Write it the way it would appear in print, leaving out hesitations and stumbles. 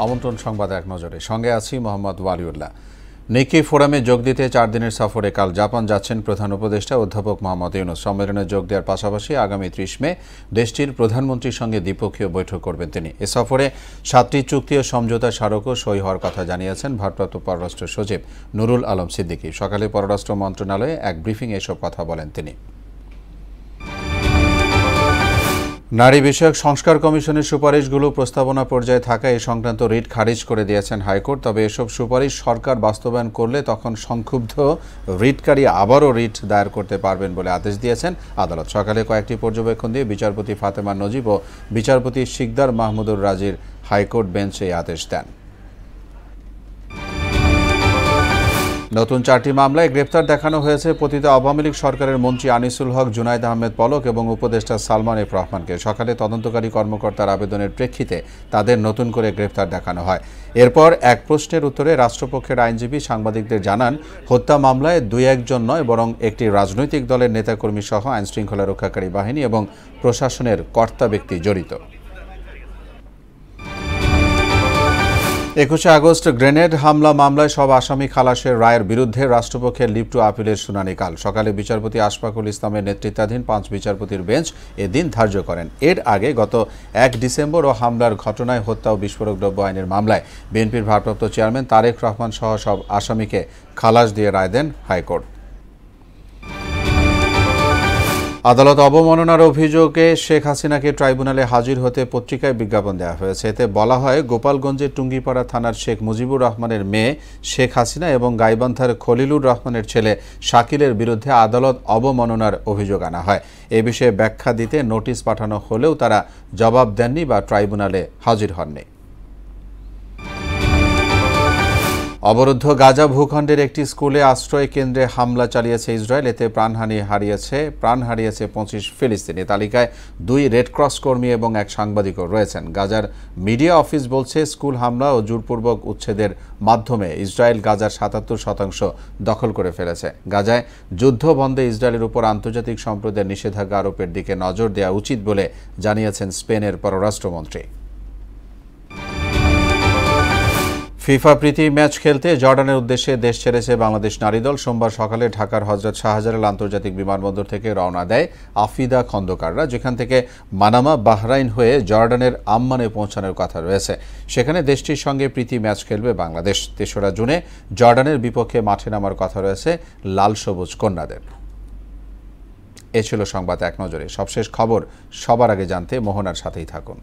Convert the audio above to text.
আমন্ত্রণ সংবাদ এক নজরে, সঙ্গে আছি মোহাম্মদ ওয়ালিউল্লাহ। নিকি ফোরামে যোগ দিতে 4 দিনের সফরে কাল জাপান যাচ্ছেন প্রধান উপদেষ্টা অধ্যাপক মোহাম্মদ ইউনূস। সম্মেলনে যোগ দেওয়ার পাশাপাশি আগামী 30 মে দেশটির প্রধানমন্ত্রীর সঙ্গে দ্বিপক্ষীয় বৈঠক করবেন তিনি। এ সফরে 7টি চুক্তি ও সমঝোতা স্মারকও সই হওয়ার কথা জানিয়েছেন ভারপ্রাপ্ত পররাষ্ট্র সচিব নুরুল আলম সিদ্দিকী। সকালে পররাষ্ট্র মন্ত্রণালয়ে এক ব্রিফিংয়ে এসব কথা বলেন তিনি। নারী বিষয়ক সংস্কার কমিশনের সুপারিশগুলো প্রস্তাবনা পর্যায়ে থাকা এ সংক্রান্ত রিট খারিজ করে দিয়েছেন হাইকোর্ট। তবে এসব সুপারিশ সরকার বাস্তবায়ন করলে তখন সংক্ষুব্ধ রিটকারী আবারও রিট দায়ের করতে পারবেন বলে আদেশ দিয়েছেন আদালত। সকালে কয়েকটি পর্যবেক্ষণ দিয়ে বিচারপতি ফাতেমা নজিব ও বিচারপতি শিকদার মাহমুদুর রাজির হাইকোর্ট বেঞ্চ এই আদেশ দেন। নতুন 4টি মামলায় গ্রেপ্তার দেখানো হয়েছে পতিত আওয়ামী লীগ সরকারের মন্ত্রী আনিসুল হক, জুনাইদ আহমেদ পলক এবং উপদেষ্টা সালমান এফ রহমানকে। সকালে তদন্তকারী কর্মকর্তার আবেদনের প্রেক্ষিতে তাদের নতুন করে গ্রেপ্তার দেখানো হয়। এরপর এক প্রশ্নের উত্তরে রাষ্ট্রপক্ষের আইনজীবী সাংবাদিকদের জানান, হত্যা মামলায় 2-1 জন নয়, বরং একটি রাজনৈতিক দলের নেতাকর্মী সহ আইনশৃঙ্খলা রক্ষাকারী বাহিনী এবং প্রশাসনের কর্তা ব্যক্তি জড়িত। 21 আগস্ট গ্রেনেড হামলা মামলায় সব আসামি খালাসের রায়ের বিরুদ্ধে রাষ্ট্রপক্ষের লিভ টু আপিলের শুনানি কাল। সকালে বিচারপতি আশফাকুল ইসলামের নেতৃত্বাধীন 5 বিচারপতির বেঞ্চ এদিন ধার্য করেন। এর আগে গত 1 ডিসেম্বর ও হামলার ঘটনায় হত্যা ও বিস্ফোরক দ্রব্য আইনের মামলায় বিএনপির ভারপ্রাপ্ত চেয়ারম্যান তারেক রহমান সহ সব আসামিকে খালাস দিয়ে রায় দেন হাইকোর্ট। আদালত অবমাননার অভিযোগে শেখ হাসিনাকে ট্রাইব্যুনালে হাজির হতে পত্রিকায় বিজ্ঞাপন দেওয়া হয়েছে। এতে বলা হয়, গোপালগঞ্জের টুঙ্গিপাড়া থানার শেখ মুজিবুর রহমানের মেয়ে শেখ হাসিনা এবং গাইবান্ধার খলিলুর রহমানের ছেলে শাকিলের বিরুদ্ধে আদালত অবমাননার অভিযোগ আনা হয়। এ বিষয়ে ব্যাখ্যা দিতে নোটিশ পাঠানো হলেও তারা জবাব দেননি বা ট্রাইব্যুনালে হাজির হননি। অবরুদ্ধ গাজা ভূখণ্ডের একটি স্কুলে আশ্রয় কেন্দ্রে হামলা চালিয়েছে ইসরায়েল। এতে প্রাণ হারিয়েছে 25 ফিলিস্তিনি। তালিকায় 2 রেডক্রস কর্মী এবং 1 সাংবাদিকও রয়েছেন। গাজার মিডিয়া অফিস বলছে, স্কুল হামলা ও জোরপূর্বক উচ্ছেদের মাধ্যমে ইসরায়েল গাজার 77% দখল করে ফেলেছে। গাজায় যুদ্ধ বন্ধে ইসরায়েলের উপর আন্তর্জাতিক সম্প্রদায়ের নিষেধাজ্ঞা আরোপের দিকে নজর দেওয়া উচিত বলে জানিয়েছেন স্পেনের পররাষ্ট্রমন্ত্রী। ফিফা প্রীতি ম্যাচ খেলতে জর্ডানের উদ্দেশ্যে দেশ ছেড়েছে বাংলাদেশ নারী দল। সোমবার সকালে ঢাকার হযরত শাহজালাল আন্তর্জাতিক বিমানবন্দর থেকে রওনা দেয় আফিদা খন্দকাররা, যেখান থেকে মানামা, বাহরাইন হয়ে জর্ডানের আম্মানে পৌঁছানোর কথা রয়েছে। সেখানে দেশটির সঙ্গে প্রীতি ম্যাচ খেলবে বাংলাদেশ। 3রা জুনে জর্ডানের বিপক্ষে মাঠে নামার কথা রয়েছে লাল সবুজ কন্যাদের। এ ছিল সংবাদ এক নজরে। সবশেষ খবর সবার আগে জানতে মোহনার সাথেই থাকুন।